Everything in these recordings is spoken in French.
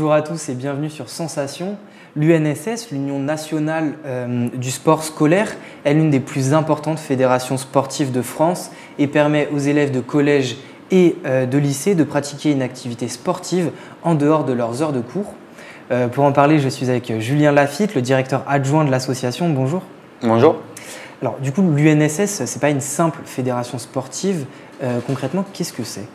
Bonjour à tous et bienvenue sur Sensation. L'UNSS, l'Union nationale du sport scolaire, est l'une des plus importantes fédérations sportives de France et permet aux élèves de collège et de lycée de pratiquer une activité sportive en dehors de leurs heures de cours. Pour en parler, je suis avec Julien Lafitte, le directeur adjoint de l'association. Bonjour. Bonjour. Alors, du coup, l'UNSS, ce n'est pas une simple fédération sportive. Concrètement, qu'est-ce que c'est ?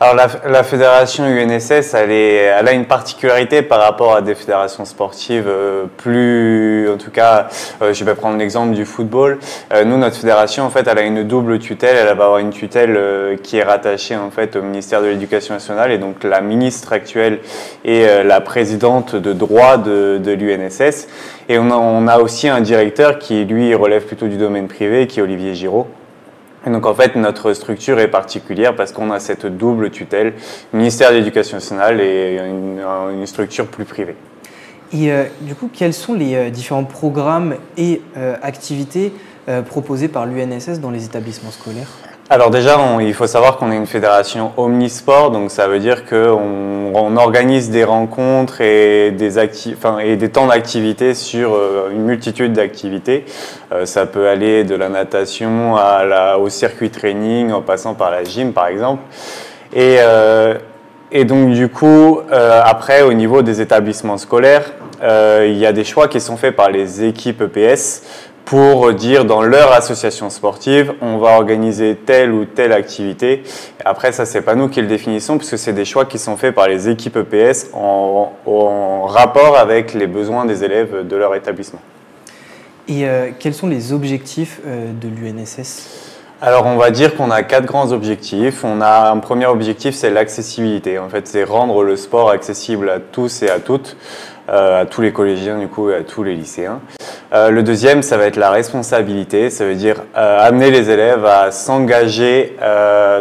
Alors la fédération UNSS, elle a une particularité par rapport à des fédérations sportives en tout cas, je vais prendre l'exemple du football. Nous, notre fédération, en fait, elle a une double tutelle. Elle va avoir une tutelle qui est rattachée en fait au ministère de l'Éducation nationale, et donc la ministre actuelle est la présidente de droit de l'UNSS. Et on a aussi un directeur qui, lui, relève plutôt du domaine privé, qui est Olivier Giraud. Et donc en fait, notre structure est particulière parce qu'on a cette double tutelle, ministère de l'Éducation nationale et une structure plus privée. Et du coup, quels sont les différents programmes et activités proposés par l'UNSS dans les établissements scolaires ? Alors déjà, il faut savoir qu'on est une fédération omnisport, donc ça veut dire qu'on organise des rencontres et des temps d'activité sur une multitude d'activités. Ça peut aller de la natation au circuit training, en passant par la gym par exemple. Et donc du coup, après au niveau des établissements scolaires, il y a des choix qui sont faits par les équipes EPS pour dire dans leur association sportive, on va organiser telle ou telle activité. Après, ça, c'est pas nous qui le définissons, puisque c'est des choix qui sont faits par les équipes EPS en rapport avec les besoins des élèves de leur établissement. Et quels sont les objectifs de l'UNSS ? Alors, on va dire qu'on a 4 grands objectifs. On a un premier objectif, c'est l'accessibilité. En fait, c'est rendre le sport accessible à tous et à toutes, à tous les collégiens du coup et à tous les lycéens. Le deuxième, ça va être la responsabilité. Ça veut dire amener les élèves à s'engager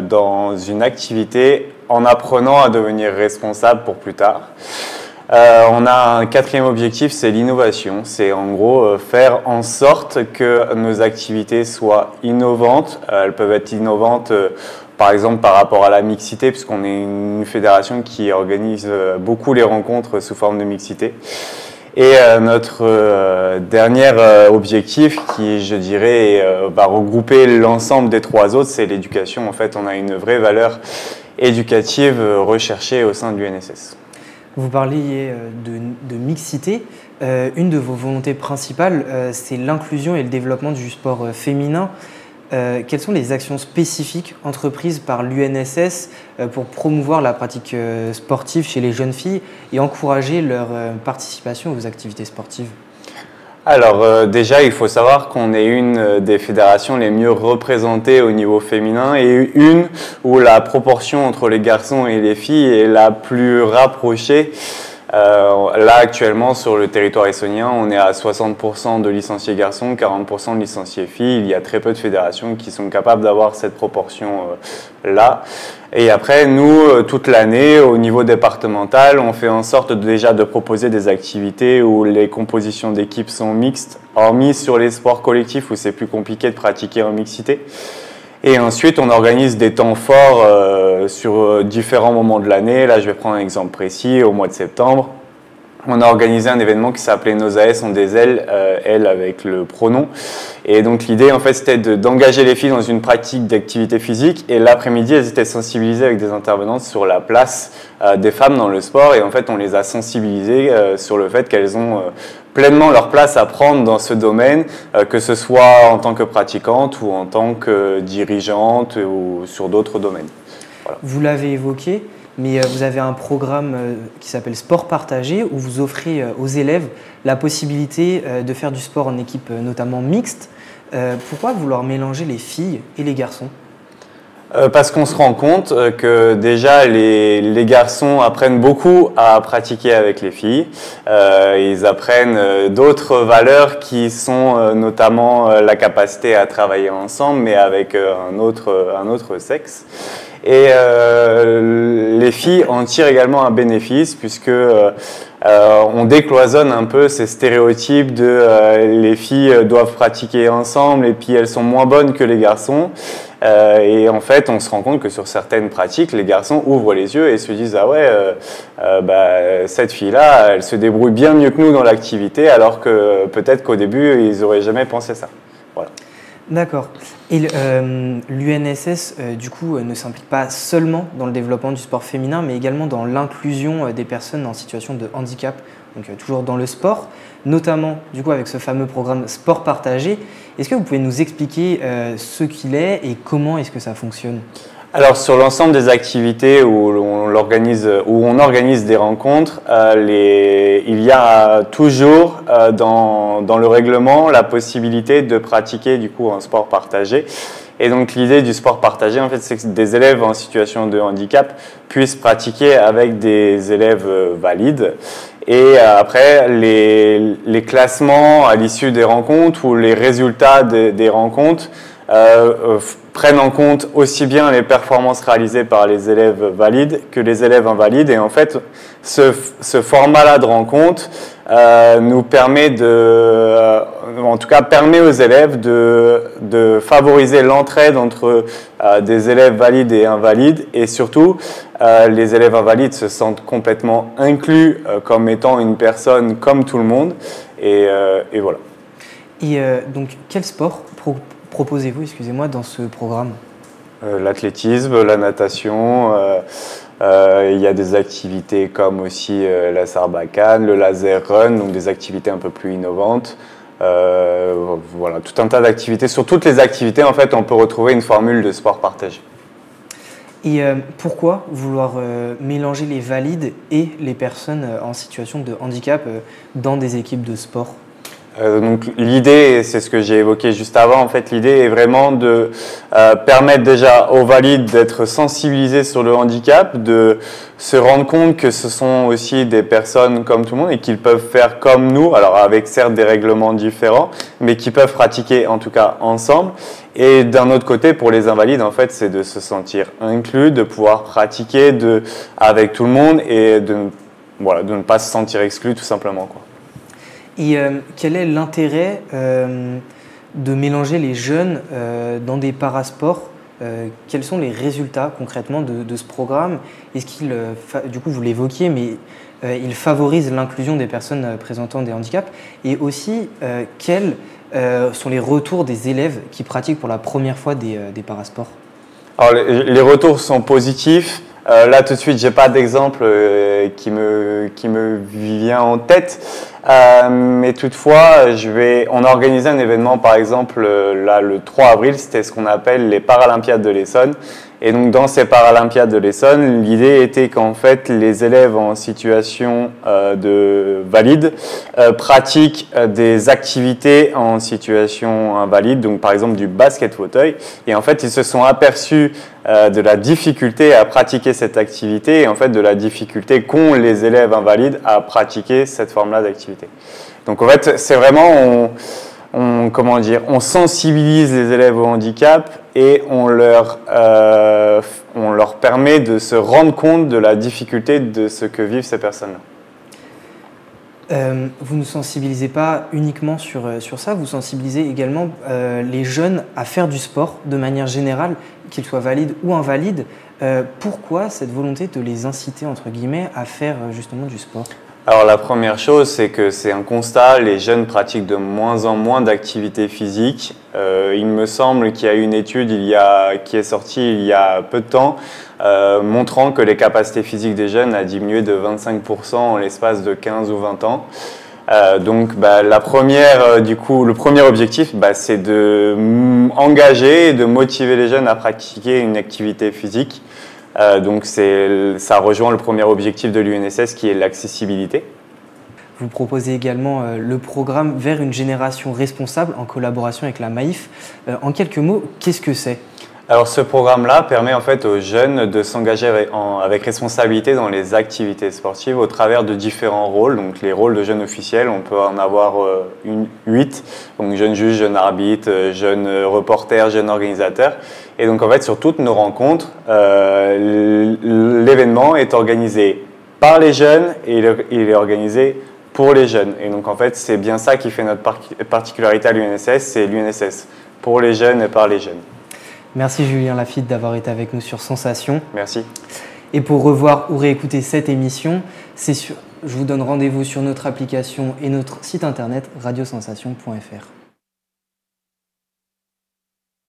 dans une activité en apprenant à devenir responsable pour plus tard. On a un quatrième objectif, c'est l'innovation. C'est en gros faire en sorte que nos activités soient innovantes. Elles peuvent être innovantes par exemple par rapport à la mixité, puisqu'on est une fédération qui organise beaucoup les rencontres sous forme de mixité. Et notre dernier objectif, qui je dirais va regrouper l'ensemble des 3 autres, c'est l'éducation. En fait, on a une vraie valeur éducative recherchée au sein de l'UNSS. Vous parliez de mixité. Une de vos volontés principales, c'est l'inclusion et le développement du sport féminin. Quelles sont les actions spécifiques entreprises par l'UNSS pour promouvoir la pratique sportive chez les jeunes filles et encourager leur participation aux activités sportives ? Alors déjà, il faut savoir qu'on est une des fédérations les mieux représentées au niveau féminin et une où la proportion entre les garçons et les filles est la plus rapprochée. Là, actuellement, sur le territoire essonnien, on est à 60% de licenciés garçons, 40% de licenciés filles. Il y a très peu de fédérations qui sont capables d'avoir cette proportion-là. Et après, nous, toute l'année, au niveau départemental, on fait en sorte déjà de proposer des activités où les compositions d'équipes sont mixtes, hormis sur les sports collectifs où c'est plus compliqué de pratiquer en mixité. Et ensuite, on organise des temps forts sur différents moments de l'année. Là, je vais prendre un exemple précis. Au mois de septembre, on a organisé un événement qui s'appelait Nos AS ont des ailes, elles avec le pronom. Et donc l'idée, en fait, c'était d'engager les filles dans une pratique d'activité physique. Et l'après-midi, elles étaient sensibilisées avec des intervenantes sur la place des femmes dans le sport. Et en fait, on les a sensibilisées sur le fait qu'elles ont pleinement leur place à prendre dans ce domaine, que ce soit en tant que pratiquante ou en tant que dirigeante ou sur d'autres domaines. Voilà. Vous l'avez évoqué, mais vous avez un programme qui s'appelle Sport Partagé, où vous offrez aux élèves la possibilité de faire du sport en équipe notamment mixte. Pourquoi vouloir mélanger les filles et les garçons ? Parce qu'on se rend compte que déjà les garçons apprennent beaucoup à pratiquer avec les filles. Ils apprennent d'autres valeurs qui sont notamment la capacité à travailler ensemble, mais avec un autre sexe. Et les filles en tirent également un bénéfice puisque on décloisonne un peu ces stéréotypes de les filles doivent pratiquer ensemble et puis elles sont moins bonnes que les garçons. Et en fait, on se rend compte que sur certaines pratiques, les garçons ouvrent les yeux et se disent « Ah ouais, cette fille-là, elle se débrouille bien mieux que nous dans l'activité, alors que peut-être qu'au début, ils n'auraient jamais pensé ça. » Voilà. D'accord. Et l'UNSS, du coup, ne s'implique pas seulement dans le développement du sport féminin, mais également dans l'inclusion des personnes en situation de handicap, donc toujours dans le sport, notamment du coup avec ce fameux programme Sport Partagé. Est-ce que vous pouvez nous expliquer ce qu'il est et comment est-ce que ça fonctionne ? Alors sur l'ensemble des activités où on organise des rencontres, il y a toujours dans le règlement la possibilité de pratiquer du coup un sport partagé. Et donc l'idée du sport partagé, en fait, c'est que des élèves en situation de handicap puissent pratiquer avec des élèves valides. Et après, les classements à l'issue des rencontres ou les résultats des rencontres prennent en compte aussi bien les performances réalisées par les élèves valides que les élèves invalides. Et en fait, ce format-là de rencontre nous permet en tout cas permet aux élèves de favoriser l'entraide entre des élèves valides et invalides, et surtout les élèves invalides se sentent complètement inclus comme étant une personne comme tout le monde, et voilà. Et donc quel sport proposez-vous, excusez-moi, dans ce programme ? L'athlétisme, la natation, il y a des activités comme aussi la sarbacane, le laser run, donc des activités un peu plus innovantes. Voilà, tout un tas d'activités. Sur toutes les activités, en fait, on peut retrouver une formule de sport partagé. Et pourquoi vouloir mélanger les valides et les personnes en situation de handicap dans des équipes de sport ? Donc l'idée, c'est ce que j'ai évoqué juste avant, en fait l'idée est vraiment de permettre déjà aux valides d'être sensibilisés sur le handicap, de se rendre compte que ce sont aussi des personnes comme tout le monde et qu'ils peuvent faire comme nous, alors avec certes des règlements différents, mais qui peuvent pratiquer en tout cas ensemble. Et d'un autre côté, pour les invalides, en fait, c'est de se sentir inclus, de pouvoir pratiquer avec tout le monde et de ne pas se sentir exclu tout simplement, quoi. Et quel est l'intérêt de mélanger les jeunes dans des parasports ? Quels sont les résultats concrètement de ce programme ? Est-ce qu'il, du coup vous l'évoquiez, mais il favorise l'inclusion des personnes présentant des handicaps ? Et aussi, quels sont les retours des élèves qui pratiquent pour la première fois des parasports ? Alors les retours sont positifs. Là tout de suite, j'ai pas d'exemple qui me vient en tête, mais toutefois, on a organisé un événement, par exemple, là le 3 avril, c'était ce qu'on appelle les Paralympiades de l'Essonne. Et donc dans ces Paralympiades de l'Essonne, l'idée était qu'en fait les élèves en situation de valide pratiquent des activités en situation invalide, donc par exemple du basket fauteuil. Et en fait ils se sont aperçus de la difficulté à pratiquer cette activité et en fait de la difficulté qu'ont les élèves invalides à pratiquer cette forme-là d'activité. Donc en fait c'est vraiment on sensibilise les élèves au handicap et on leur permet de se rendre compte de la difficulté de ce que vivent ces personnes-là. Vous ne sensibilisez pas uniquement sur ça, vous sensibilisez également les jeunes à faire du sport de manière générale, qu'ils soient valides ou invalides. Pourquoi cette volonté de les inciter, entre guillemets, à faire justement du sport ? Alors la première chose, c'est que c'est un constat, les jeunes pratiquent de moins en moins d'activités physiques. Il me semble qu'il y a une étude qui est sortie il y a peu de temps, montrant que les capacités physiques des jeunes a diminué de 25% en l'espace de 15 ou 20 ans. Donc le premier objectif, c'est de engager et de motiver les jeunes à pratiquer une activité physique. Donc ça rejoint le premier objectif de l'UNSS qui est l'accessibilité. Vous proposez également le programme Vers une génération responsable en collaboration avec la Maïf. En quelques mots, qu'est-ce que c'est ? Alors ce programme-là permet en fait aux jeunes de s'engager avec responsabilité dans les activités sportives au travers de différents rôles. Donc les rôles de jeunes officiels, on peut en avoir 8, donc jeune juge, jeune arbitre, jeune reporter, jeune organisateur. Et donc en fait sur toutes nos rencontres, l'événement est organisé par les jeunes et il est organisé pour les jeunes. Et donc en fait c'est bien ça qui fait notre particularité à l'UNSS, c'est l'UNSS pour les jeunes et par les jeunes. Merci Julien Lafitte d'avoir été avec nous sur Sensation. Merci. Et pour revoir ou réécouter cette émission, je vous donne rendez-vous sur notre application et notre site internet radiosensation.fr.